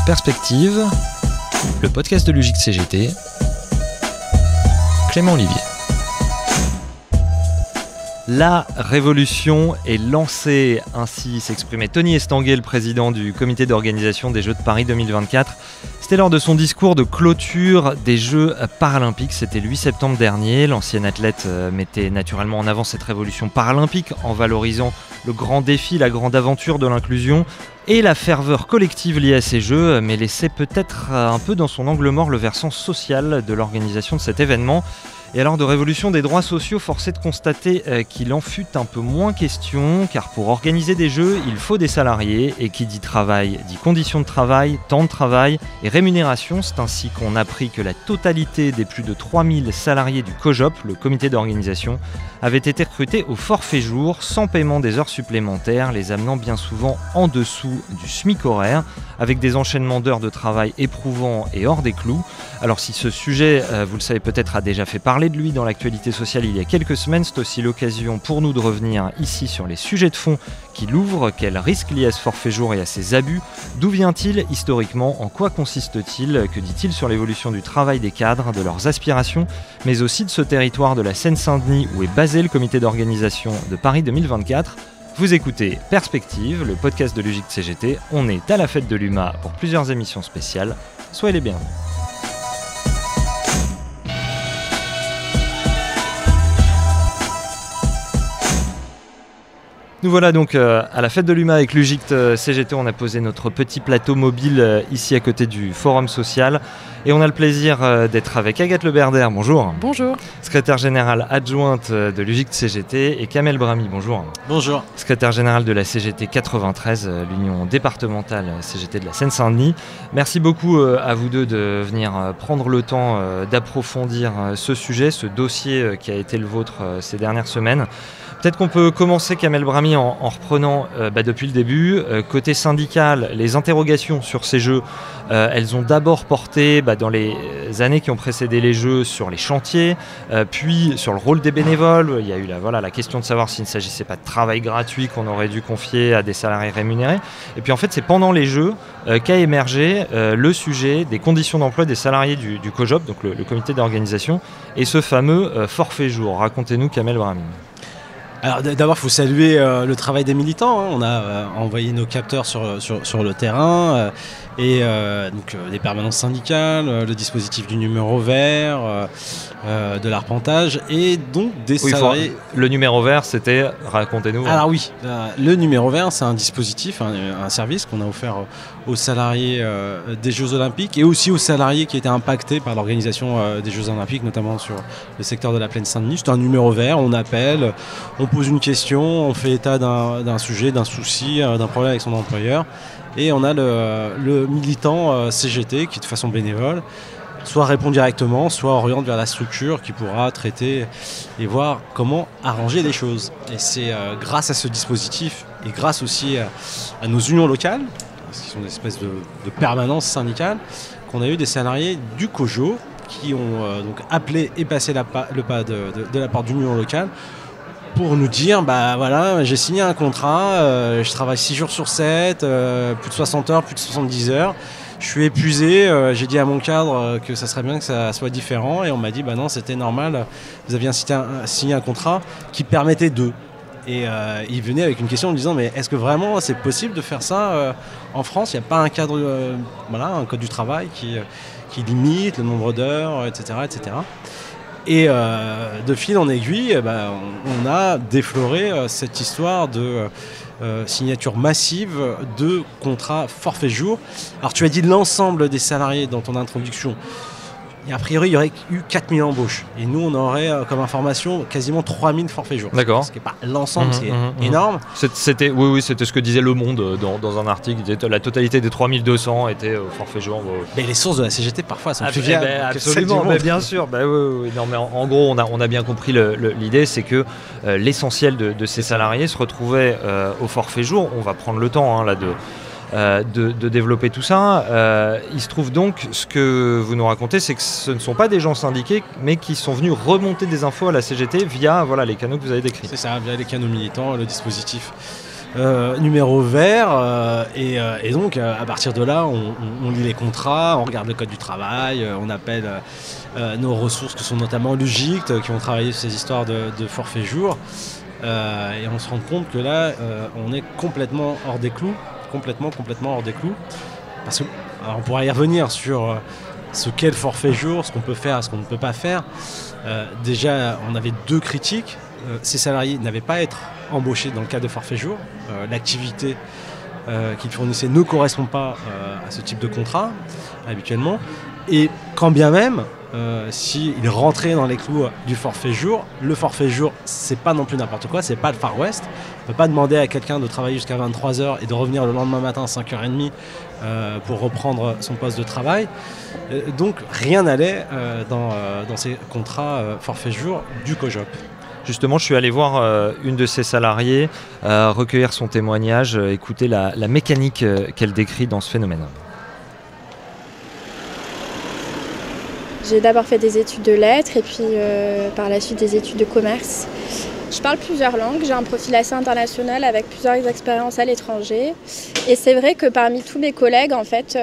Perspective, le podcast de l'UJIC CGT, Clément Olivier. La révolution est lancée, ainsi s'exprimait Tony Estanguet, le président du comité d'organisation des Jeux de Paris 2024. C'était lors de son discours de clôture des Jeux paralympiques, c'était le 8 septembre dernier. L'ancien athlète mettait naturellement en avant cette révolution paralympique en valorisant le grand défi, la grande aventure de l'inclusion et la ferveur collective liée à ces Jeux, mais laissait peut-être un peu dans son angle mort le versant social de l'organisation de cet événement. Et alors de révolution des droits sociaux, force est de constater qu'il en fut un peu moins question, car pour organiser des jeux, il faut des salariés, et qui dit travail, dit conditions de travail, temps de travail et rémunération. C'est ainsi qu'on apprit que la totalité des plus de 3000 salariés du COJOP, le comité d'organisation, avaient été recrutés au forfait jour, sans paiement des heures supplémentaires, les amenant bien souvent en dessous du SMIC horaire, avec des enchaînements d'heures de travail éprouvants et hors des clous. Alors si ce sujet, vous le savez peut-être, a déjà fait parler de lui dans l'actualité sociale il y a quelques semaines, c'est aussi l'occasion pour nous de revenir ici sur les sujets de fond qui l'ouvrent. Quels risques liés à ce forfait jour et à ses abus? D'où vient-il historiquement? En quoi consiste-t-il? Que dit-il sur l'évolution du travail des cadres, de leurs aspirations, mais aussi de ce territoire de la Seine-Saint-Denis où est basé le comité d'organisation de Paris 2024? Vous écoutez Perspective, le podcast de l'UJIC CGT. On est à la fête de l'UMA pour plusieurs émissions spéciales. Soyez les bienvenus. Nous voilà donc à la fête de l'UMA avec l'UJIC CGT. On a posé notre petit plateau mobile ici à côté du Forum Social. Et on a le plaisir d'être avec Agathe Leberder, bonjour. Bonjour. Secrétaire générale adjointe de l'UJIC CGT, et Kamel Brahmi, bonjour. Bonjour. Secrétaire générale de la CGT 93, l'Union départementale CGT de la Seine-Saint-Denis. Merci beaucoup à vous deux de venir prendre le temps d'approfondir ce sujet, ce dossier qui a été le vôtre ces dernières semaines. Peut-être qu'on peut commencer, Kamel Brahmi, en reprenant depuis le début. Côté syndical, les interrogations sur ces Jeux, elles ont d'abord porté dans les années qui ont précédé les Jeux sur les chantiers, puis sur le rôle des bénévoles. Il y a eu la question de savoir s'il ne s'agissait pas de travail gratuit qu'on aurait dû confier à des salariés rémunérés. Et puis en fait, c'est pendant les Jeux qu'a émergé le sujet des conditions d'emploi des salariés du COJOP, donc le comité d'organisation, et ce fameux forfait jour. Racontez-nous, Kamel Brahmi. Alors d'abord, il faut saluer le travail des militants. On a envoyé nos capteurs sur le terrain donc des permanences syndicales, le dispositif du numéro vert, de l'arpentage et donc des salariés. Le numéro vert, c'était, racontez-nous. Alors oui, le numéro vert, c'est un dispositif, un service qu'on a offert aux salariés des Jeux Olympiques et aussi aux salariés qui étaient impactés par l'organisation des Jeux Olympiques, notamment sur le secteur de la Plaine Saint-Denis. C'est un numéro vert, on appelle, on pose une question, on fait état d'un sujet, d'un souci, d'un problème avec son employeur. Et on a le militant CGT qui, de façon bénévole, soit répond directement, soit oriente vers la structure qui pourra traiter et voir comment arranger les choses. Et c'est grâce à ce dispositif et grâce aussi à nos unions locales, qui sont des espèces de permanences syndicales, qu'on a eu des salariés du COJO qui ont donc appelé et passé le pas de la part d'une union locale pour nous dire, j'ai signé un contrat, je travaille 6 jours sur 7, plus de 60 heures, plus de 70 heures. Je suis épuisé, j'ai dit à mon cadre que ça serait bien que ça soit différent et on m'a dit, non, c'était normal, vous aviez signé un contrat qui permettait d'eux. Et il venait avec une question en disant, mais est-ce que vraiment c'est possible de faire ça en France? Il n'y a pas un cadre, un code du travail qui limite le nombre d'heures, etc., etc. Et de fil en aiguille, on a défloré cette histoire de signature massive de contrats forfait jour. Alors tu as dit l'ensemble des salariés dans ton introduction. Et a priori, il y aurait eu 4000 embauches. Et nous, on aurait comme information quasiment 3000 forfaits jours. D'accord. Ce qui n'est pas l'ensemble, c'est énorme. C'était ce que disait Le Monde dans un article. Il disait que la totalité des 3200 était forfait jour. Mais les sources de la CGT, parfois, sont plus fiables. Absolument, bien sûr. Oui. Non, mais en gros, on a bien compris l'idée, c'est que l'essentiel de ces salariés se retrouvaient au forfait jour. On va prendre le temps de développer tout ça. Il se trouve donc, ce que vous nous racontez, c'est que ce ne sont pas des gens syndiqués, mais qui sont venus remonter des infos à la CGT via les canaux que vous avez décrits. C'est ça, via les canaux militants, le dispositif numéro vert. Et donc, à partir de là, on lit les contrats, on regarde le code du travail, on appelle nos ressources, que sont notamment l'UGICT, qui ont travaillé sur ces histoires de forfait jour. Et on se rend compte que là, on est complètement hors des clous. Complètement hors des clous. Parce que, alors on pourra y revenir sur ce qu'est le forfait jour, ce qu'on peut faire et ce qu'on ne peut pas faire. Déjà, on avait 2 critiques. Ces salariés n'avaient pas à être embauchés dans le cadre de forfait jour. L'activité qu'ils fournissaient ne correspond pas à ce type de contrat, habituellement. Et quand bien même, s'ils rentraient dans les clous du forfait jour, le forfait jour, c'est pas non plus n'importe quoi, c'est pas le Far West. On ne peut pas demander à quelqu'un de travailler jusqu'à 23h et de revenir le lendemain matin à 5h30 pour reprendre son poste de travail. Donc rien n'allait dans ces contrats forfait jour du COJOP. Justement, je suis allé voir une de ses salariées, recueillir son témoignage, écouter la mécanique qu'elle décrit dans ce phénomène. J'ai d'abord fait des études de lettres et puis par la suite des études de commerce. Je parle plusieurs langues, j'ai un profil assez international avec plusieurs expériences à l'étranger. Et c'est vrai que parmi tous mes collègues, en fait,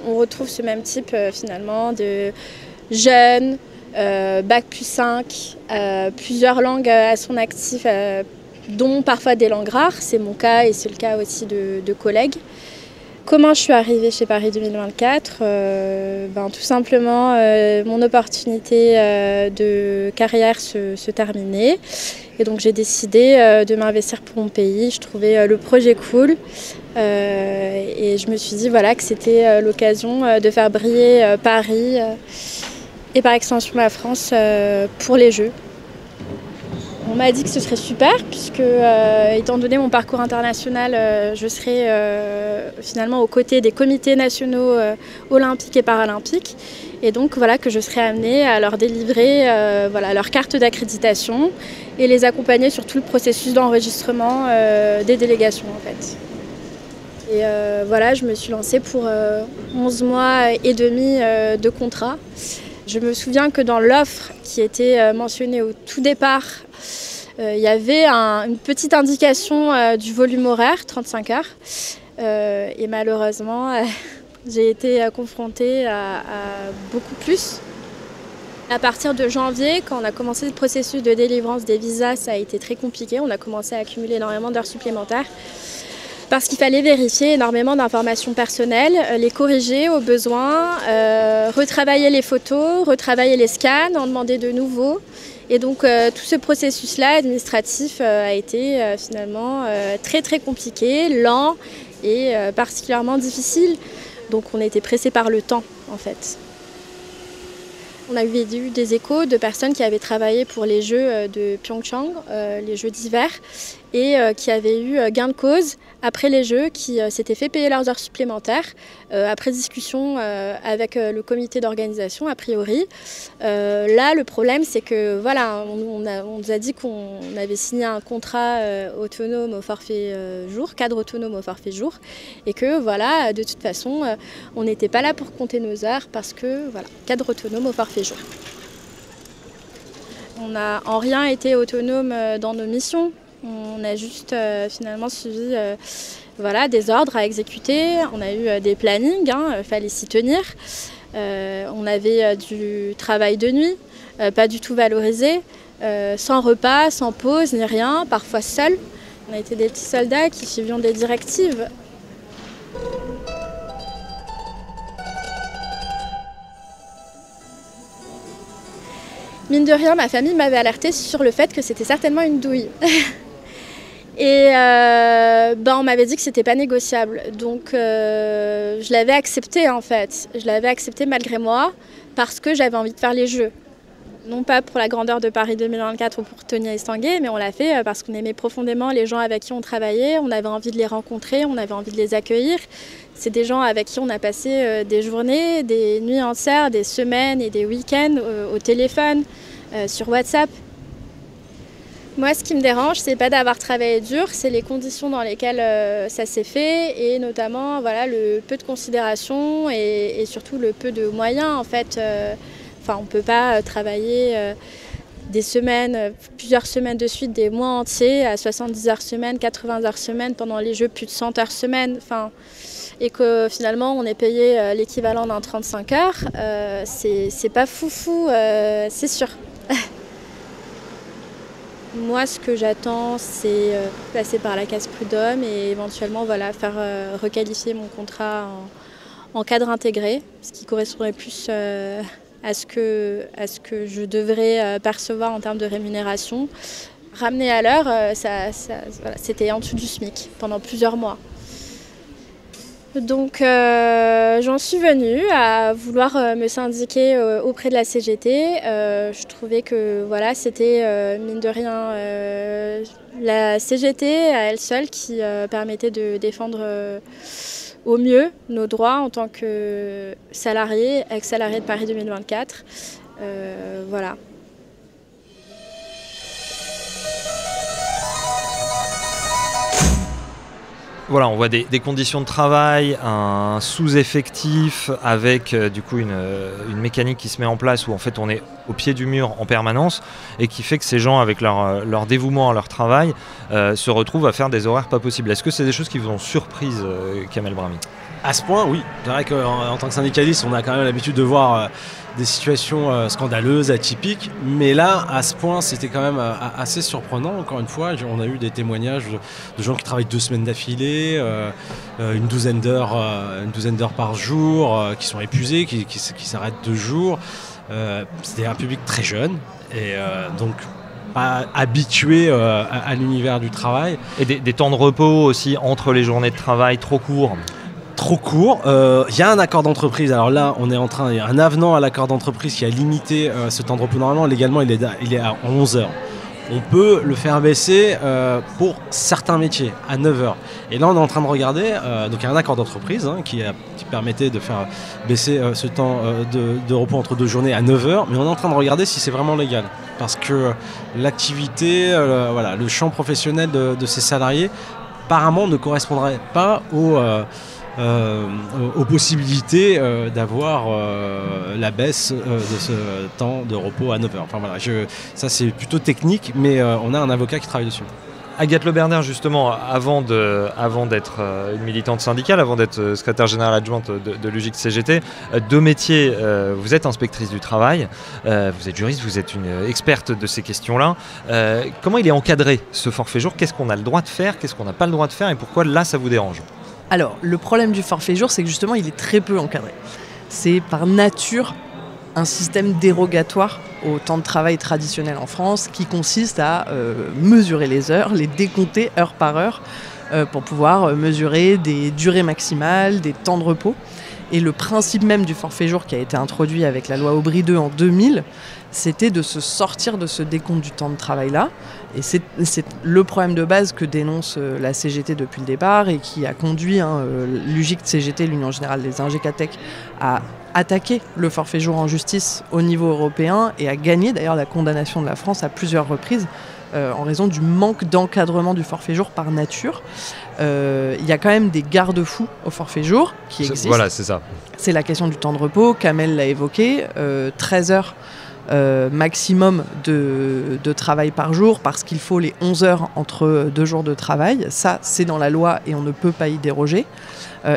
on retrouve ce même type finalement de jeunes, bac plus 5, plusieurs langues à son actif, dont parfois des langues rares. C'est mon cas et c'est le cas aussi de collègues. Comment je suis arrivée chez Paris 2024 ? Tout simplement, mon opportunité de carrière se terminait. Et donc j'ai décidé de m'investir pour mon pays. Je trouvais le projet cool. Et je me suis dit voilà, que c'était l'occasion de faire briller Paris et par extension la France pour les Jeux. On m'a dit que ce serait super puisque, étant donné mon parcours international, je serai finalement aux côtés des comités nationaux olympiques et paralympiques. Et donc voilà, que je serai amenée à leur délivrer leur carte d'accréditation et les accompagner sur tout le processus d'enregistrement des délégations en fait. Et je me suis lancée pour 11 mois et demi de contrat. Je me souviens que dans l'offre qui était mentionnée au tout départ, il y avait une petite indication du volume horaire, 35 heures. Et malheureusement, j'ai été confrontée à beaucoup plus. À partir de janvier, quand on a commencé le processus de délivrance des visas, ça a été très compliqué. On a commencé à accumuler énormément d'heures supplémentaires. Parce qu'il fallait vérifier énormément d'informations personnelles, les corriger au besoin, retravailler les photos, retravailler les scans, en demander de nouveaux. Et donc tout ce processus-là administratif a été finalement très très compliqué, lent et particulièrement difficile. Donc on était pressé par le temps en fait. On a eu des échos de personnes qui avaient travaillé pour les Jeux de Pyeongchang, les Jeux d'hiver, et qui avaient eu gain de cause après les Jeux, qui s'étaient fait payer leurs heures supplémentaires, après discussion avec le comité d'organisation, a priori. Là, le problème, c'est que voilà, on nous a dit qu'on avait signé un contrat autonome au forfait jour, cadre autonome au forfait jour, et que voilà, de toute façon, on n'était pas là pour compter nos heures parce que voilà, cadre autonome au forfait jour. On n'a en rien été autonome dans nos missions. On a juste finalement suivi des ordres à exécuter. On a eu des plannings, fallait s'y tenir. On avait du travail de nuit, pas du tout valorisé, sans repas, sans pause, ni rien, parfois seul. On a été des petits soldats qui suivions des directives. Mine de rien, ma famille m'avait alertée sur le fait que c'était certainement une douille. Et on m'avait dit que c'était pas négociable. Donc je l'avais accepté en fait. Je l'avais accepté malgré moi parce que j'avais envie de faire les Jeux. Non pas pour la grandeur de Paris 2024 ou pour Tony Estanguet, mais on l'a fait parce qu'on aimait profondément les gens avec qui on travaillait. On avait envie de les rencontrer, on avait envie de les accueillir. C'est des gens avec qui on a passé des journées, des nuits entières, des semaines et des week-ends au téléphone, sur WhatsApp. Moi, ce qui me dérange, c'est pas d'avoir travaillé dur, c'est les conditions dans lesquelles ça s'est fait et notamment le peu de considération et surtout le peu de moyens en fait. On peut pas travailler des semaines, plusieurs semaines de suite, des mois entiers, à 70 heures semaine, 80 heures semaine, pendant les Jeux plus de 100 heures semaine. Et que finalement on est payé l'équivalent d'un 35 heures, c'est pas foufou, c'est sûr. Moi, ce que j'attends, c'est passer par la case prud'homme et éventuellement faire requalifier mon contrat en cadre intégré, ce qui correspondrait plus à ce que je devrais percevoir en termes de rémunération. Ramener à l'heure, c'était en dessous du SMIC pendant plusieurs mois. Donc j'en suis venue à vouloir me syndiquer auprès de la CGT. Je trouvais que c'était mine de rien la CGT à elle seule qui permettait de défendre au mieux nos droits en tant que salariés, ex-salariés de Paris 2024. Voilà. Voilà, on voit des conditions de travail, un sous-effectif avec du coup une mécanique qui se met en place où en fait on est au pied du mur en permanence et qui fait que ces gens avec leur dévouement à leur travail se retrouvent à faire des horaires pas possibles. Est-ce que c'est des choses qui vous ont surprise, Kamel Brahmi ? À ce point, oui. C'est vrai qu'en tant que syndicaliste, on a quand même l'habitude de voir des situations scandaleuses, atypiques. Mais là, à ce point, c'était quand même assez surprenant. Encore une fois, on a eu des témoignages de gens qui travaillent 2 semaines d'affilée, une douzaine d'heures par jour, qui sont épuisés, qui s'arrêtent 2 jours. C'était un public très jeune et donc pas habitué à l'univers du travail. Et des temps de repos aussi entre les journées de travail trop courts. Trop court. Il y a un accord d'entreprise. Alors là, il y a un avenant à l'accord d'entreprise qui a limité ce temps de repos. Normalement, légalement, il est à 11 heures. On peut le faire baisser pour certains métiers à 9 heures. Et là, on est en train de regarder. Donc, il y a un accord d'entreprise qui permettait de faire baisser ce temps de repos entre 2 journées à 9 heures. Mais on est en train de regarder si c'est vraiment légal. Parce que l'activité, le champ professionnel de ces salariés, apparemment, ne correspondrait pas aux possibilités d'avoir la baisse de ce temps de repos à 9 heures. Enfin, voilà, ça c'est plutôt technique, mais on a un avocat qui travaille dessus. Agathe Le Berner, justement, avant d'être une militante syndicale, avant d'être secrétaire générale adjointe de l'UJIC-CGT, 2 métiers, vous êtes inspectrice du travail, vous êtes juriste, vous êtes une experte de ces questions-là. Comment il est encadré, ce forfait jour ? Qu'est-ce qu'on a le droit de faire ? Qu'est-ce qu'on n'a pas le droit de faire ? Et pourquoi là, ça vous dérange ? Alors, le problème du forfait jour, c'est que justement, il est très peu encadré. C'est par nature un système dérogatoire au temps de travail traditionnel en France qui consiste à mesurer les heures, les décompter heure par heure pour pouvoir mesurer des durées maximales, des temps de repos. Et le principe même du forfait jour qui a été introduit avec la loi Aubry II en 2000, c'était de se sortir de ce décompte du temps de travail-là. Et c'est le problème de base que dénonce la CGT depuis le départ et qui a conduit l'UJIC-CGT, l'Union Générale des Ingécatech, à attaquer le forfait jour en justice au niveau européen et à gagner d'ailleurs la condamnation de la France à plusieurs reprises en raison du manque d'encadrement du forfait jour par nature. Il y a quand même des garde-fous au forfait jour qui existent. Voilà, c'est ça. C'est la question du temps de repos, Kamel l'a évoqué, 13 heures maximum de travail par jour parce qu'il faut les 11 heures entre 2 jours de travail. Ça, c'est dans la loi et on ne peut pas y déroger.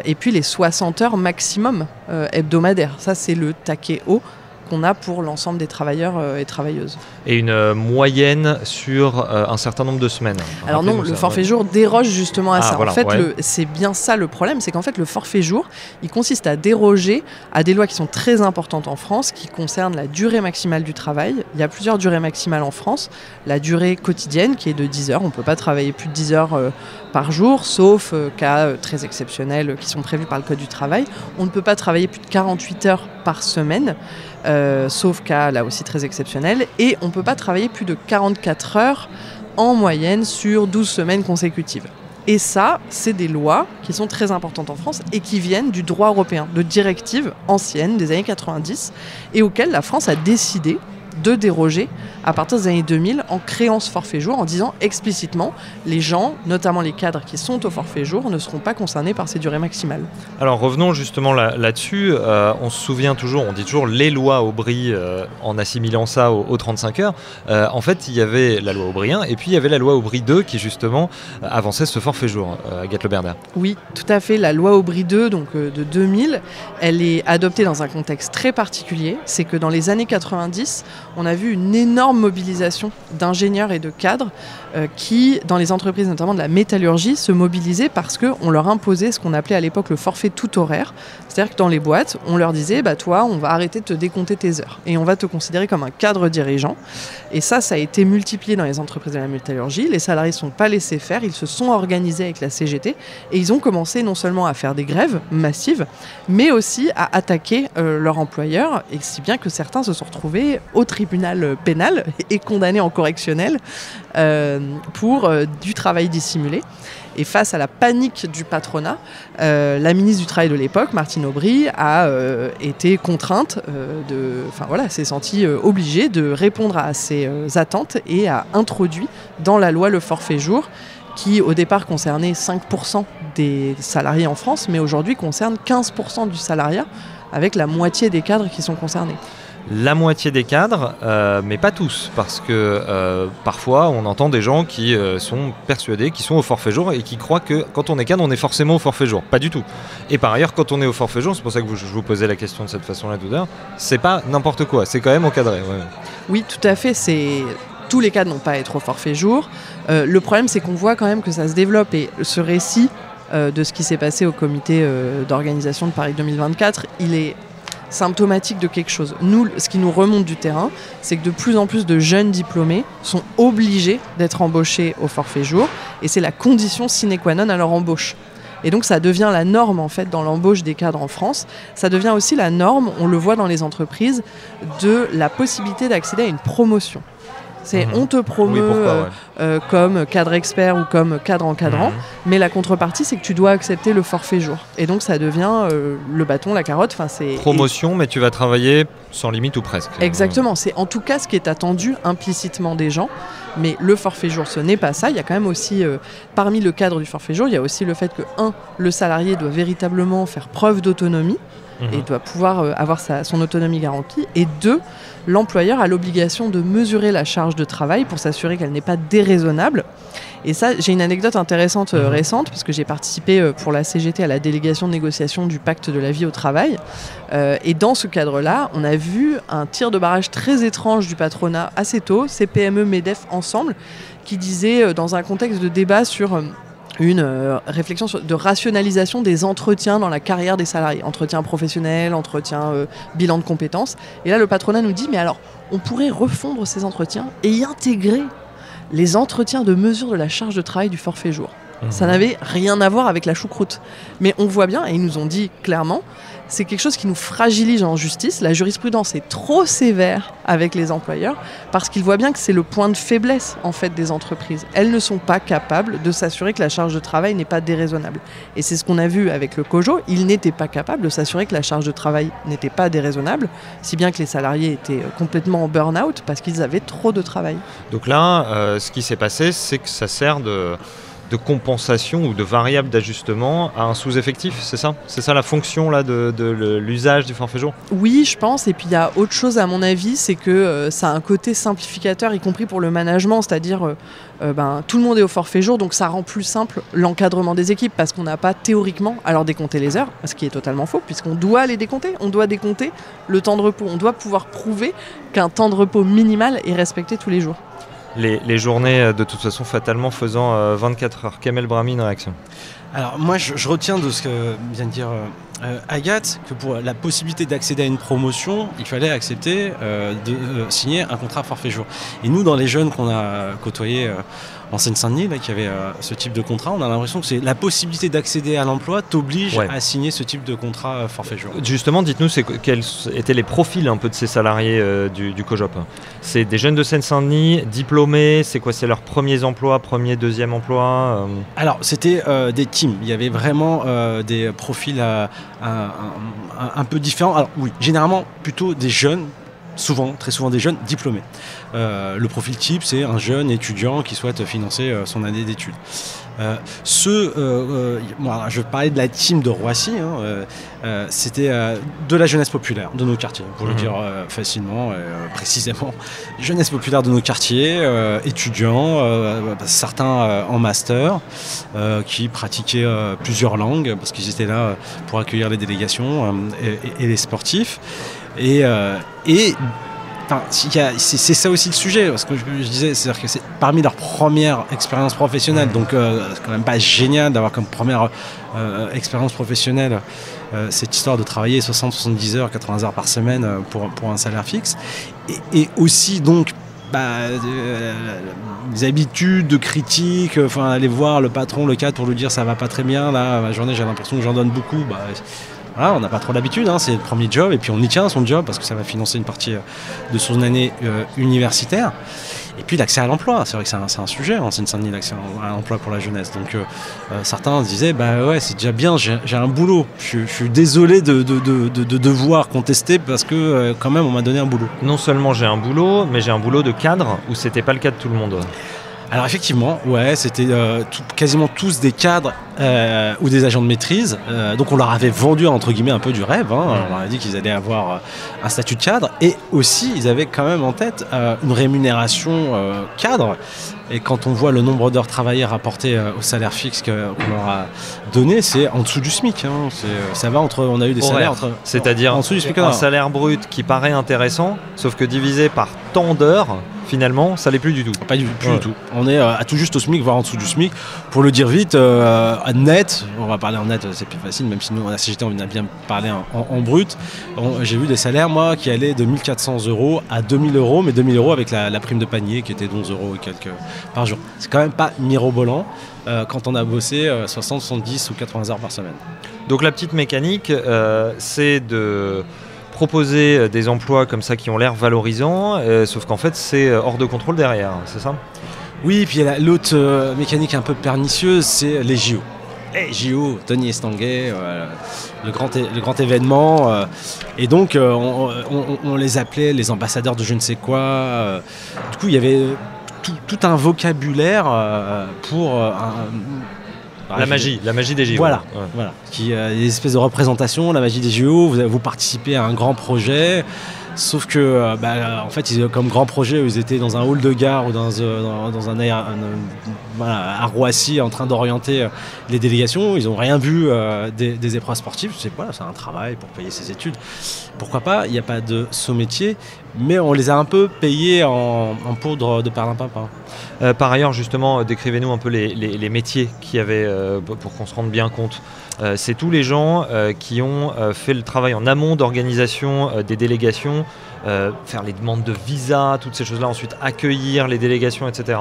Et puis les 60 heures maximum hebdomadaires. Ça, c'est le taquet haut qu'on a pour l'ensemble des travailleurs et travailleuses. Et une moyenne sur un certain nombre de semaines. Alors non, le forfait jour déroge justement à ça. Voilà, en fait, ouais. C'est bien ça le problème, c'est qu'en fait le forfait jour, il consiste à déroger à des lois qui sont très importantes en France, qui concernent la durée maximale du travail. Il y a plusieurs durées maximales en France. La durée quotidienne qui est de 10 heures, on ne peut pas travailler plus de 10 heures par jour, sauf cas très exceptionnels qui sont prévus par le Code du travail. On ne peut pas travailler plus de 48 heures par semaine, sauf cas là aussi très exceptionnels. Et on ne peut pas travailler plus de 44 heures en moyenne sur 12 semaines consécutives. Et ça, c'est des lois qui sont très importantes en France et qui viennent du droit européen, de directives anciennes des années 90 et auxquelles la France a décidé de déroger à partir des années 2000 en créant ce forfait jour, en disant explicitement les gens, notamment les cadres qui sont au forfait jour, ne seront pas concernés par ces durées maximales. Alors revenons justement là-dessus. On se souvient toujours, on dit toujours les lois Aubry en assimilant ça aux 35 heures. En fait, il y avait la loi Aubry 1 et puis il y avait la loi Aubry 2 qui justement avançait ce forfait jour. Agathe Le Bernard. Oui, tout à fait. La loi Aubry 2 donc, de 2000, elle est adoptée dans un contexte très particulier. C'est que dans les années 90, on a vu une énorme mobilisation d'ingénieurs et de cadres qui, dans les entreprises notamment de la métallurgie, se mobilisaient parce qu'on leur imposait ce qu'on appelait à l'époque le forfait tout horaire. C'est-à-dire que dans les boîtes, on leur disait toi, on va arrêter de te décompter tes heures et on va te considérer comme un cadre dirigeant. Et ça a été multiplié dans les entreprises de la métallurgie. Les salariés ne sont pas laissés faire, ils se sont organisés avec la CGT et ils ont commencé non seulement à faire des grèves massives, mais aussi à attaquer leur employeur, et si bien que certains se sont retrouvés au tribunal pénal et condamnés en correctionnel pour du travail dissimulé. Et face à la panique du patronat, la ministre du Travail de l'époque, Martine Aubry, a été contrainte, s'est sentie obligée de répondre à ces attentes et a introduit dans la loi le forfait jour, qui au départ concernait 5% des salariés en France, mais aujourd'hui concerne 15% du salariat, avec la moitié des cadres qui sont concernés. La moitié des cadres, mais pas tous, parce que parfois on entend des gens qui sont persuadés, qui sont au forfait jour et qui croient que quand on est cadre, on est forcément au forfait jour. Pas du tout. Et par ailleurs, quand on est au forfait jour, c'est pour ça que je vous posais la question de cette façon-là tout à l'heure, c'est pas n'importe quoi, c'est quand même encadré. Ouais. Oui, tout à fait, tous les cadres n'ont pas à être au forfait jour. Le problème, c'est qu'on voit quand même que ça se développe, et ce récit de ce qui s'est passé au comité d'organisation de Paris 2024, il est symptomatique de quelque chose. Nous, ce qui nous remonte du terrain, c'est que de plus en plus de jeunes diplômés sont obligés d'être embauchés au forfait jour, et c'est la condition sine qua non à leur embauche. Et donc ça devient la norme en fait dans l'embauche des cadres en France. Ça devient aussi la norme, on le voit dans les entreprises, de la possibilité d'accéder à une promotion. On te promeut comme cadre expert ou comme cadre encadrant, mais la contrepartie, c'est que tu dois accepter le forfait jour. Et donc, ça devient le bâton, la carotte. Promotion, mais tu vas travailler sans limite ou presque. Exactement. C'est en tout cas ce qui est attendu implicitement des gens. Mais le forfait jour, ce n'est pas ça. Il y a quand même aussi, parmi le cadre du forfait jour, il y a aussi le fait que, le salarié doit véritablement faire preuve d'autonomie et doit pouvoir avoir son autonomie garantie. Et 2, l'employeur a l'obligation de mesurer la charge de travail pour s'assurer qu'elle n'est pas déraisonnable. Et ça, j'ai une anecdote intéressante récente, parce que j'ai participé pour la CGT à la délégation de négociation du pacte de la vie au travail. Et dans ce cadre-là, on a vu un tir de barrage très étrange du patronat assez tôt, CPME, MEDEF ensemble, qui disait, dans un contexte de débat sur une réflexion de rationalisation des entretiens dans la carrière des salariés, entretien professionnel, entretien bilan de compétences. Et là, le patronat nous dit, mais alors, on pourrait refondre ces entretiens et y intégrer les entretiens de mesure de la charge de travail du forfait jour. Ça n'avait rien à voir avec la choucroute. Mais on voit bien, et ils nous ont dit clairement, c'est quelque chose qui nous fragilise en justice. La jurisprudence est trop sévère avec les employeurs parce qu'ils voient bien que c'est le point de faiblesse en fait des entreprises. Elles ne sont pas capables de s'assurer que la charge de travail n'est pas déraisonnable. Et c'est ce qu'on a vu avec le COJO. Ils n'étaient pas capables de s'assurer que la charge de travail n'était pas déraisonnable, si bien que les salariés étaient complètement en burn-out parce qu'ils avaient trop de travail. Donc là, ce qui s'est passé, c'est que ça sert de compensation ou de variable d'ajustement à un sous-effectif, c'est ça ? C'est ça la fonction là, de l'usage du forfait jour ? Oui, je pense. Et puis il y a autre chose à mon avis, c'est que ça a un côté simplificateur, y compris pour le management, c'est-à-dire tout le monde est au forfait jour, donc ça rend plus simple l'encadrement des équipes parce qu'on n'a pas théoriquement à leur décompter les heures, ce qui est totalement faux puisqu'on doit les décompter, on doit décompter le temps de repos, on doit pouvoir prouver qu'un temps de repos minimal est respecté tous les jours. Les journées, de toute façon, fatalement faisant 24 heures. Kamel Brahmi, une réaction ? Alors moi, je retiens de ce que vient de dire Agathe, que pour la possibilité d'accéder à une promotion, il fallait accepter de signer un contrat forfait jour. Et nous, dans les jeunes qu'on a côtoyés en Seine-Saint-Denis, là, qui avaient ce type de contrat, on a l'impression que c'est la possibilité d'accéder à l'emploi t'oblige à signer ce type de contrat forfait jour. Justement, dites-nous quels étaient les profils un peu de ces salariés du COJOP. C'est des jeunes de Seine-Saint-Denis, diplômés, c'est quoi ? C'est leurs premiers emplois, premier, deuxième emploi Alors, c'était des teams. Il y avait vraiment des profils un peu différents. Alors oui, généralement plutôt des jeunes très souvent des jeunes diplômés. Le profil type, c'est un jeune étudiant qui souhaite financer son année d'études. Je parlais de la team de Roissy, c'était de la jeunesse populaire de nos quartiers, pour le dire facilement, précisément. Jeunesse populaire de nos quartiers, étudiants, certains en master, qui pratiquaient plusieurs langues, parce qu'ils étaient là pour accueillir les délégations et les sportifs. C'est ça aussi le sujet, parce que je disais, c'est-à-dire que c'est parmi leurs premières expériences professionnelles, donc c'est quand même pas génial d'avoir comme première expérience professionnelle cette histoire de travailler 60-70 heures, 80 heures par semaine pour un salaire fixe, et aussi donc des habitudes de critique, aller voir le patron, le cadre pour lui dire ça va pas très bien, là, ma journée j'ai l'impression que j'en donne beaucoup, voilà, on n'a pas trop l'habitude, c'est le premier job et puis on y tient à son job parce que ça va financer une partie de son année universitaire. Et puis l'accès à l'emploi, c'est vrai que c'est un sujet en Seine-Saint-Denis, l'accès à l'emploi pour la jeunesse. Donc certains se disaient, ouais, c'est déjà bien, j'ai un boulot. Je suis désolé de devoir contester parce que quand même on m'a donné un boulot. Non seulement j'ai un boulot, mais j'ai un boulot de cadre où c'était pas le cas de tout le monde. Alors effectivement, ouais, c'était quasiment tous des cadres ou des agents de maîtrise. Donc on leur avait vendu entre guillemets un peu du rêve. On leur a dit qu'ils allaient avoir un statut de cadre. Et aussi, ils avaient quand même en tête une rémunération cadre. Et quand on voit le nombre d'heures travaillées rapportées au salaire fixe qu'on leur a donné, c'est en dessous du SMIC. Ça va entre, on a eu des salaires c'est-à-dire en dessous du SMIC. Un salaire brut qui paraît intéressant, sauf que divisé par tant d'heures, finalement, ça l'est plus du tout. Plus du tout. On est à tout juste au SMIC, voire en dessous du SMIC. Pour le dire vite, net, on va parler en net, c'est plus facile, même si nous, à la CGT, on a bien parlé en brut. J'ai vu des salaires, moi, qui allaient de 1400 € à 2000 €, mais 2000 € avec la prime de panier qui était d'11 € et quelques par jour. C'est quand même pas mirobolant quand on a bossé 60, 70 ou 80 heures par semaine. Donc la petite mécanique, c'est de proposer des emplois comme ça qui ont l'air valorisants, sauf qu'en fait c'est hors de contrôle derrière, c'est ça ? Oui, puis l'autre mécanique un peu pernicieuse, c'est les JO. Les JO, Tony Estanguet, le grand événement. Et donc on les appelait les ambassadeurs de je ne sais quoi. Du coup, il y avait tout un vocabulaire pour la magie des JO. Voilà. Qui des espèces de représentations, la magie des JO. Vous participez à un grand projet. Sauf que, en fait, comme grand projet, ils étaient dans un hall de gare ou dans à Roissy en train d'orienter les délégations. Ils n'ont rien vu des épreuves sportives. C'est un travail pour payer ses études. Pourquoi pas ? Il n'y a pas de saut-métier, mais on les a un peu payés en poudre de perlimpinpin. Par ailleurs, justement, décrivez-nous un peu les métiers qu'il y avait pour qu'on se rende bien compte. C'est tous les gens qui ont fait le travail en amont d'organisation des délégations, faire les demandes de visa, toutes ces choses-là, ensuite accueillir les délégations, etc.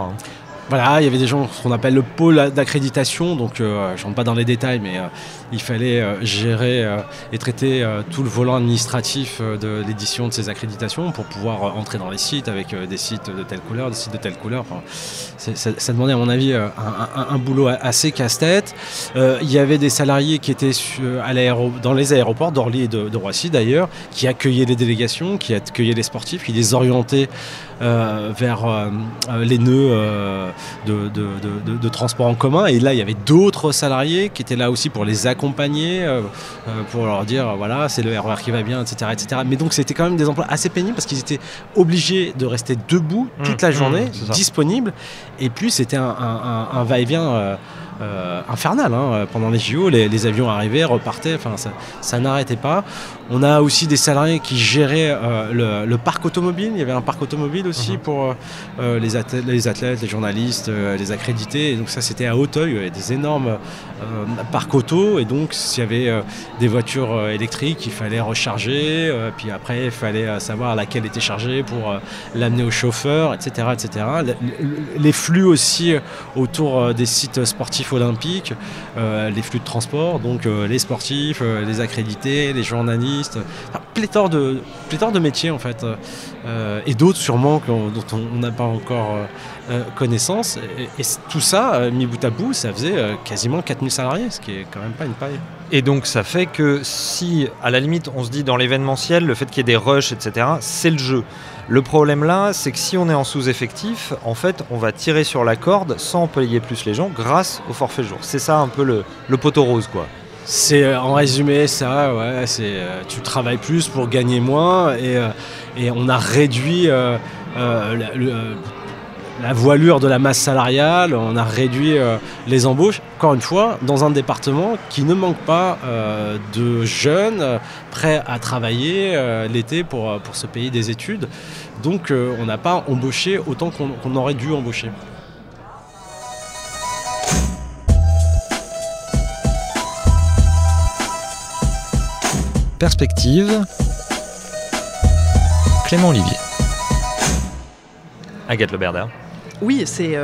Voilà, il y avait des gens, ce qu'on appelle le pôle d'accréditation, donc je ne rentre pas dans les détails, mais il fallait gérer et traiter tout le volant administratif de l'édition de ces accréditations pour pouvoir entrer dans les sites avec des sites de telle couleur, des sites de telle couleur. Enfin, ça demandait à mon avis un boulot assez casse-tête. Il y avait des salariés qui étaient dans les aéroports d'Orly et de Roissy d'ailleurs, qui accueillaient les délégations, qui accueillaient les sportifs, qui les orientaient vers les nœuds de transport en commun. Et là, il y avait d'autres salariés qui étaient là aussi pour les accompagner, pour leur dire voilà, c'est le RER qui va bien, etc., etc. Mais donc, c'était quand même des emplois assez pénibles parce qu'ils étaient obligés de rester debout toute la journée, disponibles. Et puis, c'était un va-et-vient infernal. Pendant les JO, les avions arrivaient, repartaient, ça n'arrêtait pas. On a aussi des salariés qui géraient le parc automobile. Il y avait un parc automobile aussi pour les athlètes, les journalistes, les accrédités. Et donc ça, c'était à Auteuil. Il y avait des énormes parcs auto. Et donc, s'il y avait des voitures électriques, il fallait recharger. Puis après, il fallait savoir laquelle était chargée pour l'amener au chauffeur, etc., etc. Les flux aussi autour des sites sportifs olympiques, les flux de transport, donc les sportifs, les accrédités, les journalistes, journalistes, pléthore de métiers en fait, et d'autres sûrement dont on n'a pas encore connaissance. Et tout ça, mis bout à bout, ça faisait quasiment 4000 salariés, ce qui est quand même pas une paille. Et donc ça fait que si, à la limite, on se dit dans l'événementiel, le fait qu'il y ait des rushs, etc., c'est le jeu. Le problème là, c'est que si on est en sous-effectif, en fait, on va tirer sur la corde sans payer plus les gens grâce au forfait jour. C'est ça un peu le poteau rose, quoi. C'est en résumé ça, ouais, tu travailles plus pour gagner moins, et on a réduit la voilure de la masse salariale, on a réduit les embauches, encore une fois, dans un département qui ne manque pas de jeunes prêts à travailler l'été pour se payer des études. Donc on n'a pas embauché autant qu'on aurait dû embaucher. Perspective, Clément Olivier. Agathe Le Berder. Oui, c'est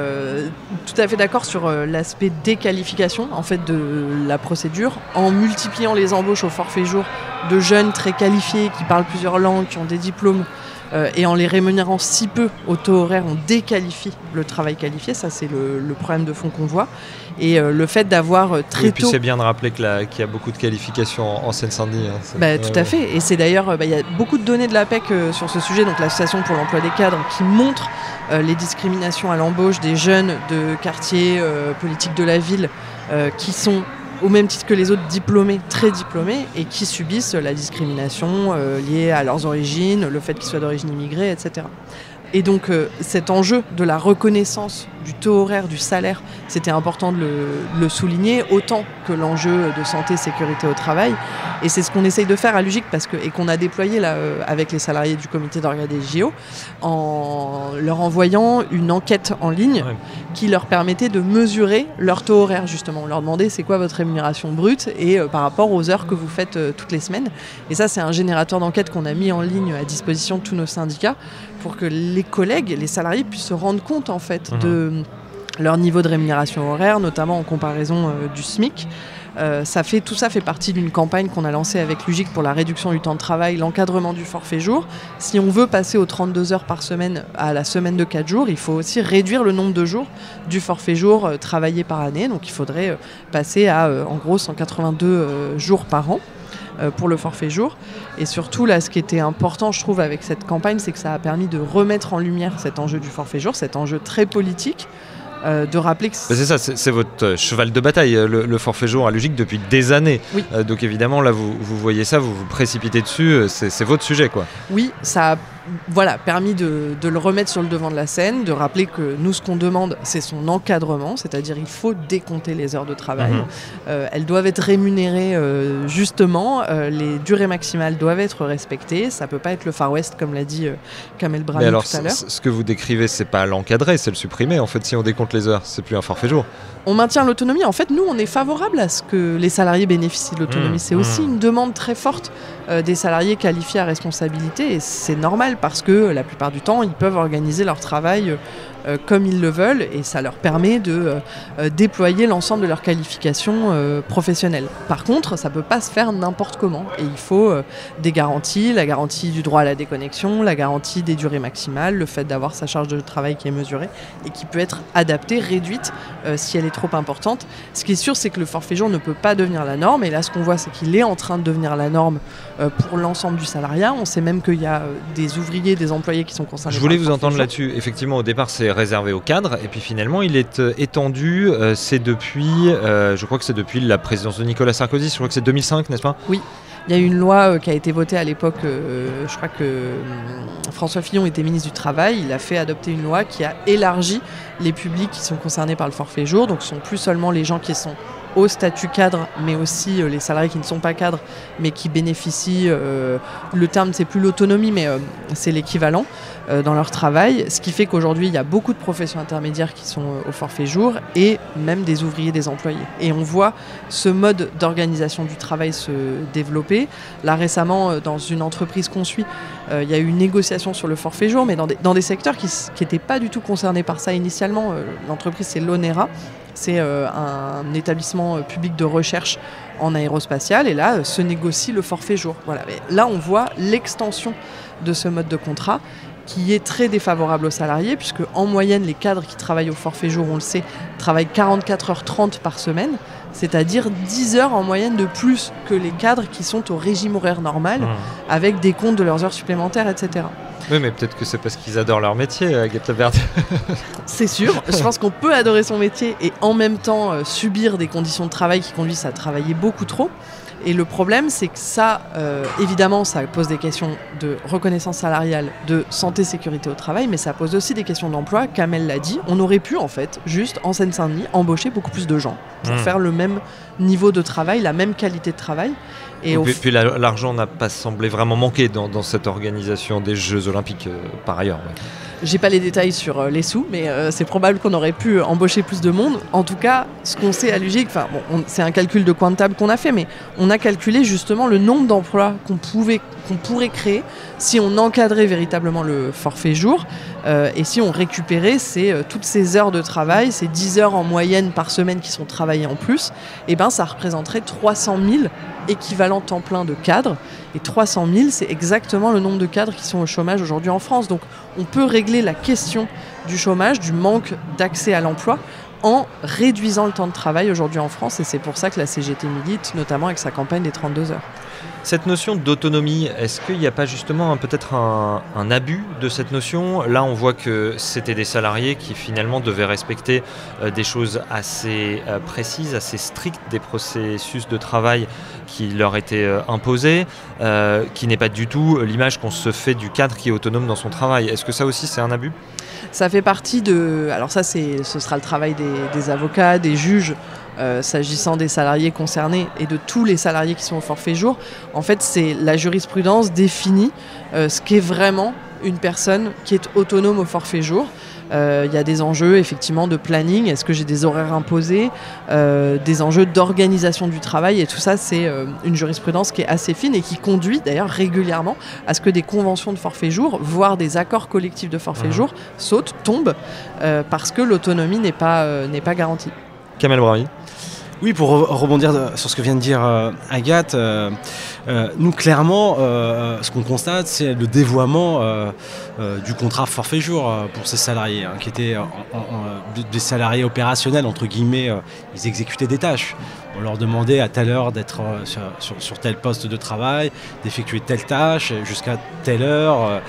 tout à fait d'accord sur l'aspect déqualification en fait, de la procédure. En multipliant les embauches au forfait jour de jeunes très qualifiés qui parlent plusieurs langues, qui ont des diplômes, et en les rémunérant si peu au taux horaire, on déqualifie le travail qualifié. Ça, c'est le problème de fond qu'on voit. Et le fait d'avoir très tôt... Et puis c'est bien de rappeler qu'il y a beaucoup de qualifications en Seine-Saint-Denis. Hein, tout à fait. Et c'est d'ailleurs, il y a beaucoup de données de l'APEC sur ce sujet, donc l'Association pour l'emploi des cadres, qui montre les discriminations à l'embauche des jeunes de quartiers politiques de la ville qui sont au même titre que les autres diplômés, très diplômés, et qui subissent la discrimination liée à leurs origines, le fait qu'ils soient d'origine immigrée, etc. Et donc cet enjeu de la reconnaissance du taux horaire, du salaire, c'était important de le souligner, autant que l'enjeu de santé, sécurité au travail. Et c'est ce qu'on essaye de faire à l'UGIC et qu'on a déployé là, avec les salariés du comité d'orga des JO, en leur envoyant une enquête en ligne qui leur permettait de mesurer leur taux horaire, justement. On leur demandait c'est quoi votre rémunération brute et par rapport aux heures que vous faites toutes les semaines. Et ça, c'est un générateur d'enquête qu'on a mis en ligne à disposition de tous nos syndicats pour que les collègues, les salariés puissent se rendre compte en fait de leur niveau de rémunération horaire, notamment en comparaison du SMIC. Tout ça fait partie d'une campagne qu'on a lancée avec l'UGIC pour la réduction du temps de travail, l'encadrement du forfait jour. Si on veut passer aux 32 heures par semaine à la semaine de 4 jours, il faut aussi réduire le nombre de jours du forfait jour travaillé par année. Donc il faudrait passer à en gros 182 jours par an pour le forfait jour. Et surtout, là, ce qui était important, je trouve, avec cette campagne, c'est que ça a permis de remettre en lumière cet enjeu du forfait jour, cet enjeu très politique, de rappeler que... C'est ça, c'est votre cheval de bataille, le forfait jour à l'UGIC depuis des années. Oui. Donc évidemment, là, vous voyez ça, vous vous précipitez dessus, c'est votre sujet, quoi. Oui, ça a permis de le remettre sur le devant de la scène, de rappeler que nous, ce qu'on demande, c'est son encadrement, c'est-à-dire il faut décompter les heures de travail. Elles doivent être rémunérées justement, les durées maximales doivent être respectées, ça peut pas être le Far West, comme l'a dit Kamel Brahmi tout à l'heure. Ce que vous décrivez, c'est pas l'encadrer, c'est le supprimer. En fait, si on décompte les heures, c'est plus un forfait jour. On maintient l'autonomie. En fait, nous, on est favorable à ce que les salariés bénéficient de l'autonomie. C'est aussi une demande très forte des salariés qualifiés à responsabilité, et c'est normal parce que la plupart du temps, ils peuvent organiser leur travail comme ils le veulent, et ça leur permet de déployer l'ensemble de leurs qualifications professionnelles. Par contre, ça ne peut pas se faire n'importe comment, et il faut des garanties, la garantie du droit à la déconnexion, la garantie des durées maximales, le fait d'avoir sa charge de travail qui est mesurée et qui peut être adaptée, réduite si elle est trop importante. Ce qui est sûr, c'est que le forfait jour ne peut pas devenir la norme, et là ce qu'on voit, c'est qu'il est en train de devenir la norme pour l'ensemble du salariat. On sait même qu'il y a des ouvriers, des employés qui sont concernés. Je voulais vous entendre là-dessus. Effectivement, au départ, c'est réservé aux cadres, et puis finalement, il est étendu. C'est depuis, je crois que c'est depuis la présidence de Nicolas Sarkozy. Je crois que c'est 2005, n'est-ce pas ? Oui. Il y a eu une loi qui a été votée à l'époque, je crois que François Fillon était ministre du Travail, il a fait adopter une loi qui a élargi les publics qui sont concernés par le forfait jour, donc ce ne sont plus seulement les gens qui sont au statut cadre, mais aussi les salariés qui ne sont pas cadres, mais qui bénéficient, le terme c'est plus l'autonomie, mais c'est l'équivalent dans leur travail, ce qui fait qu'aujourd'hui il y a beaucoup de professions intermédiaires qui sont au forfait jour, et même des ouvriers, des employés. Et on voit ce mode d'organisation du travail se développer. Là récemment, dans une entreprise qu'on suit, il y a eu une négociation sur le forfait jour, mais dans des secteurs qui n'étaient pas du tout concernés par ça initialement. L'entreprise c'est l'Onera. c'est un établissement public de recherche en aérospatiale, et là se négocie le forfait jour. Voilà. Et là on voit l'extension de ce mode de contrat qui est très défavorable aux salariés, puisque en moyenne les cadres qui travaillent au forfait jour, on le sait, travaillent 44h30 par semaine, c'est-à-dire 10 heures en moyenne de plus que les cadres qui sont au régime horaire normal, avec des comptes de leurs heures supplémentaires, etc. Oui, mais peut-être que c'est parce qu'ils adorent leur métier, Agathe Laberde. C'est sûr, je pense qu'on peut adorer son métier et en même temps subir des conditions de travail qui conduisent à travailler beaucoup trop. Et le problème, c'est que ça, évidemment, ça pose des questions de reconnaissance salariale, de santé, sécurité au travail, mais ça pose aussi des questions d'emploi. Kamel l'a dit, on aurait pu, en fait, juste en Seine-Saint-Denis, embaucher beaucoup plus de gens pour faire le même niveau de travail, la même qualité de travail. Et puis l'argent n'a pas semblé vraiment manquer dans cette organisation des Jeux Olympiques, par ailleurs. Ouais. J'ai pas les détails sur les sous, mais c'est probable qu'on aurait pu embaucher plus de monde. En tout cas, ce qu'on sait à l'UGIC, c'est un calcul de coin de table qu'on a fait, mais on a calculé justement le nombre d'emplois qu'on pourrait créer si on encadrait véritablement le forfait jour et si on récupérait toutes ces heures de travail, ces 10 heures en moyenne par semaine qui sont travaillées en plus, et ben ça représenterait 300 000 équivalents temps plein de cadres. Et 300 000, c'est exactement le nombre de cadres qui sont au chômage aujourd'hui en France. Donc on peut régler la question du chômage, du manque d'accès à l'emploi, en réduisant le temps de travail aujourd'hui en France. Et c'est pour ça que la CGT milite, notamment avec sa campagne des 32 heures. Cette notion d'autonomie, est-ce qu'il n'y a pas justement peut-être un abus de cette notion ? Là, on voit que c'était des salariés qui finalement devaient respecter des choses assez précises, assez strictes, des processus de travail qui leur étaient imposés, qui n'est pas du tout l'image qu'on se fait du cadre qui est autonome dans son travail. Est-ce que ça aussi, c'est un abus ? Ça fait partie de... Alors ça, ce sera le travail des avocats, des juges, s'agissant des salariés concernés et de tous les salariés qui sont au forfait jour. En fait, c'est la jurisprudence définit ce qu'est vraiment une personne qui est autonome au forfait jour. Il y a des enjeux effectivement de planning, est-ce que j'ai des horaires imposés, des enjeux d'organisation du travail, et tout ça c'est une jurisprudence qui est assez fine et qui conduit d'ailleurs régulièrement à ce que des conventions de forfait jour, voire des accords collectifs de forfait jour tombent parce que l'autonomie n'est pas garantie. Kamel Braoui. Oui, pour rebondir sur ce que vient de dire Agathe, nous clairement, ce qu'on constate, c'est le dévoiement du contrat forfait jour pour ces salariés, qui étaient des salariés opérationnels, entre guillemets, ils exécutaient des tâches. On leur demandait à telle heure d'être sur tel poste de travail, d'effectuer telle tâche, jusqu'à telle heure,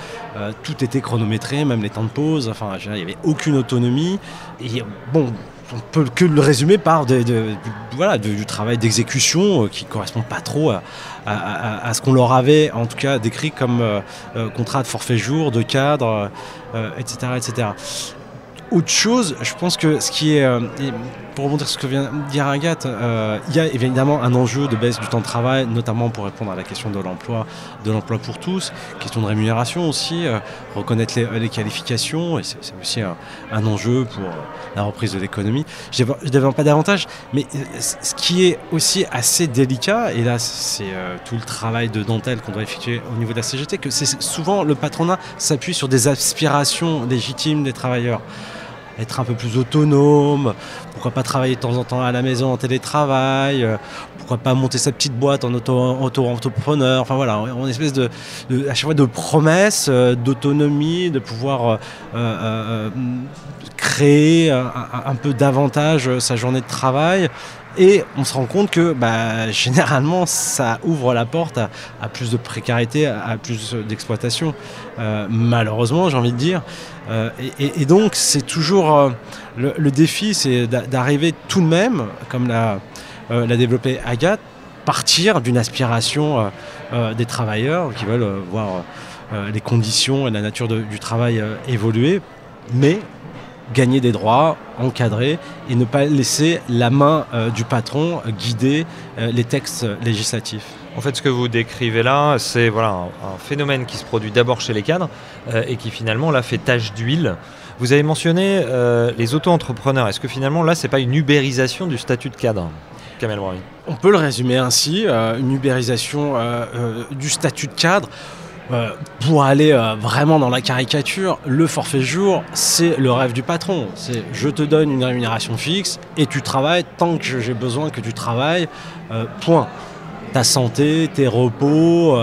tout était chronométré, même les temps de pause, enfin, il n'y avait aucune autonomie. Et bon, on peut que le résumer par du travail d'exécution qui ne correspond pas trop à ce qu'on leur avait en tout cas décrit comme contrat de forfait jour, de cadre, etc., etc. Autre chose, je pense que ce qui est, pour rebondir sur ce que vient de dire Agathe, il y a évidemment un enjeu de baisse du temps de travail, notamment pour répondre à la question de l'emploi pour tous, question de rémunération aussi, reconnaître les qualifications, et c'est aussi un enjeu pour la reprise de l'économie. Je ne développe pas davantage, mais ce qui est aussi assez délicat, et là c'est tout le travail de dentelle qu'on doit effectuer au niveau de la CGT, que c'est souvent le patronat s'appuie sur des aspirations légitimes des travailleurs. Être un peu plus autonome, pourquoi pas travailler de temps en temps à la maison en télétravail, pourquoi pas monter sa petite boîte en auto-entrepreneur, enfin voilà, on espèce à chaque fois de promesses, d'autonomie, de pouvoir créer un peu davantage sa journée de travail. Et on se rend compte que généralement ça ouvre la porte à plus de précarité, à plus d'exploitation, malheureusement j'ai envie de dire. Et donc c'est toujours le défi, c'est d'arriver tout de même, comme l'a développé Agathe, partir d'une aspiration des travailleurs qui veulent voir les conditions et la nature du travail évoluer, mais gagner des droits, encadrer et ne pas laisser la main du patron guider les textes législatifs. En fait, ce que vous décrivez là, c'est un phénomène qui se produit d'abord chez les cadres et qui finalement là fait tache d'huile. Vous avez mentionné les auto-entrepreneurs. Est-ce que finalement là, c'est pas une ubérisation du statut de cadre ? Kamel Braoui. On peut le résumer ainsi, une ubérisation du statut de cadre. Pour aller vraiment dans la caricature, le forfait jour, c'est le rêve du patron. C'est je te donne une rémunération fixe et tu travailles tant que j'ai besoin que tu travailles, point. Ta santé, tes repos,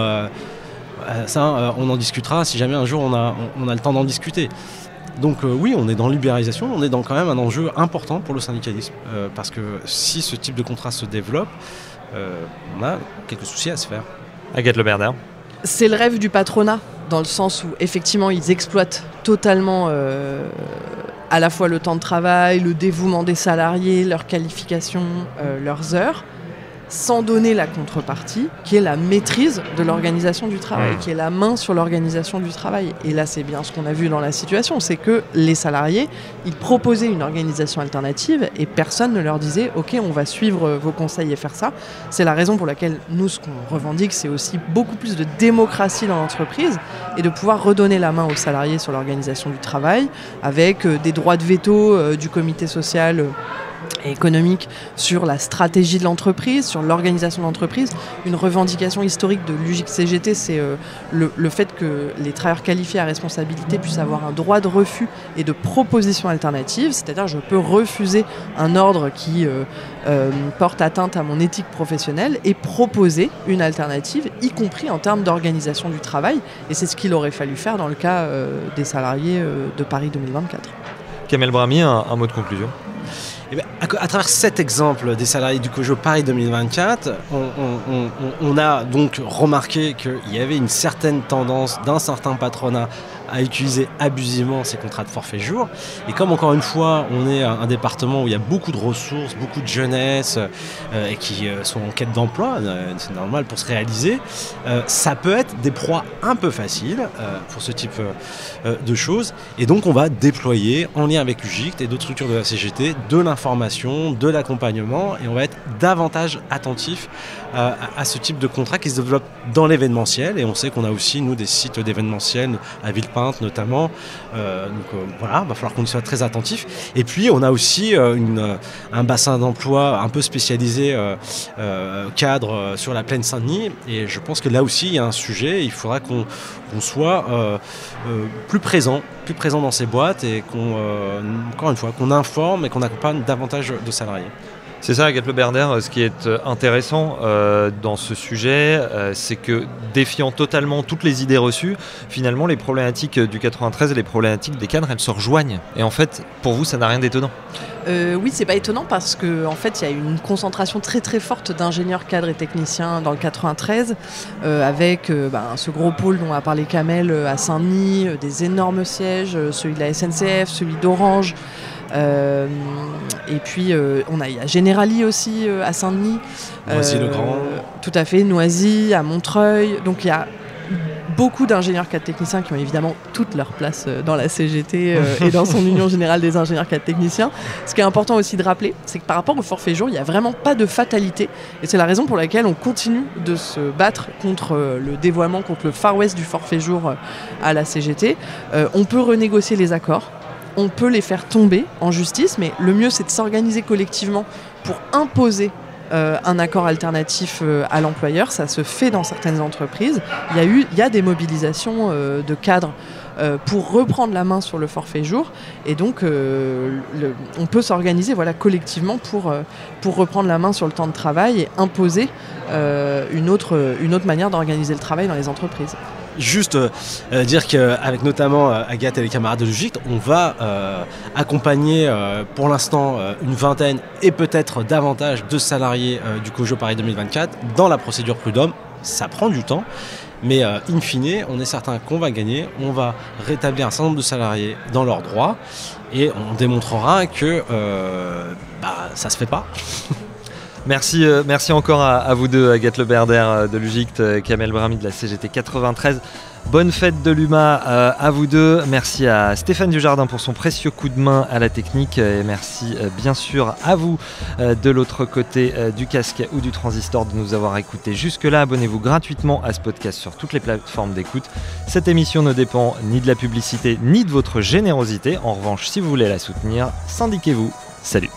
ça on en discutera si jamais un jour on a le temps d'en discuter. Donc oui, on est dans l'ubérisation, on est dans quand même un enjeu important pour le syndicalisme. Parce que si ce type de contrat se développe, on a quelques soucis à se faire. Agathe Le Berder. C'est le rêve du patronat, dans le sens où effectivement ils exploitent totalement à la fois le temps de travail, le dévouement des salariés, leurs qualifications, leurs heures, sans donner la contrepartie, qui est la maîtrise de l'organisation du travail, qui est la main sur l'organisation du travail. Et là, c'est bien ce qu'on a vu dans la situation, c'est que les salariés, ils proposaient une organisation alternative et personne ne leur disait « Ok, on va suivre vos conseils et faire ça ». C'est la raison pour laquelle nous, ce qu'on revendique, c'est aussi beaucoup plus de démocratie dans l'entreprise et de pouvoir redonner la main aux salariés sur l'organisation du travail avec des droits de veto du comité social et économique sur la stratégie de l'entreprise, sur l'organisation de l'entreprise. Une revendication historique de l'UJC-CGT, c'est le fait que les travailleurs qualifiés à responsabilité puissent avoir un droit de refus et de proposition alternative, c'est-à-dire je peux refuser un ordre qui porte atteinte à mon éthique professionnelle et proposer une alternative, y compris en termes d'organisation du travail. Et c'est ce qu'il aurait fallu faire dans le cas des salariés de Paris 2024. Kamel Brahmi, un mot de conclusion. Eh bien, à travers cet exemple des salariés du COJO Paris 2024, on a donc remarqué qu'il y avait une certaine tendance d'un certain patronat à utiliser abusivement ces contrats de forfait jour. Et comme encore une fois, on est un département où il y a beaucoup de ressources, beaucoup de jeunesse et qui sont en quête d'emploi, c'est normal pour se réaliser, ça peut être des proies un peu faciles pour ce type de choses. Et donc on va déployer en lien avec l'UJICT et d'autres structures de la CGT de l'information, de l'accompagnement et on va être davantage attentif à ce type de contrat qui se développe dans l'événementiel. Et on sait qu'on a aussi, nous, des sites d'événementiel à Villepinte notamment. Voilà, il va falloir qu'on y soit très attentif. Et puis, on a aussi un bassin d'emploi un peu spécialisé cadre sur la plaine Saint-Denis. Et je pense que là aussi, il y a un sujet. Il faudra qu'on soit plus présent dans ces boîtes et encore une fois, qu'on informe et qu'on accompagne davantage de salariés. C'est ça, Agathe Le Berder, ce qui est intéressant dans ce sujet, c'est que défiant totalement toutes les idées reçues, finalement les problématiques du 93 et les problématiques des cadres, elles se rejoignent. Et en fait, pour vous, ça n'a rien d'étonnant. Oui, c'est pas étonnant parce qu'en fait, il y a une concentration très très forte d'ingénieurs, cadres et techniciens dans le 93, avec ce gros pôle dont a parlé Kamel à Saint-Denis, des énormes sièges, celui de la SNCF, celui d'Orange. Et puis il y a Generali aussi à Saint-Denis, Noisy-le-Grand, tout à fait, Noisy, à Montreuil. Donc il y a beaucoup d'ingénieurs cadres techniciens qui ont évidemment toute leur place dans la CGT et dans son Union Générale des ingénieurs cadres techniciens. Ce qui est important aussi de rappeler, c'est que par rapport au forfait jour, il n'y a vraiment pas de fatalité. Et c'est la raison pour laquelle on continue de se battre contre le dévoiement, contre le Far West du forfait jour à la CGT. On peut renégocier les accords. On peut les faire tomber en justice, mais le mieux c'est de s'organiser collectivement pour imposer un accord alternatif à l'employeur. Ça se fait dans certaines entreprises. Il y a des mobilisations de cadres pour reprendre la main sur le forfait jour. Et donc, on peut s'organiser collectivement pour reprendre la main sur le temps de travail et imposer une autre manière d'organiser le travail dans les entreprises. Juste dire qu'avec notamment Agathe et les camarades de l'UJICT, on va accompagner pour l'instant une vingtaine et peut-être davantage de salariés du COJO Paris 2024 dans la procédure prud'homme. Ça prend du temps, mais in fine, on est certain qu'on va gagner. On va rétablir un certain nombre de salariés dans leurs droits et on démontrera que ça se fait pas. Merci encore à vous deux, Agathe Le Berder de l'UJICT, Kamel Brahmi de la CGT 93. Bonne fête de l'UMA à vous deux. Merci à Stéphane Dujardin pour son précieux coup de main à la technique. Et merci bien sûr à vous de l'autre côté du casque ou du transistor de nous avoir écoutés jusque-là. Abonnez-vous gratuitement à ce podcast sur toutes les plateformes d'écoute. Cette émission ne dépend ni de la publicité ni de votre générosité. En revanche, si vous voulez la soutenir, syndiquez-vous. Salut!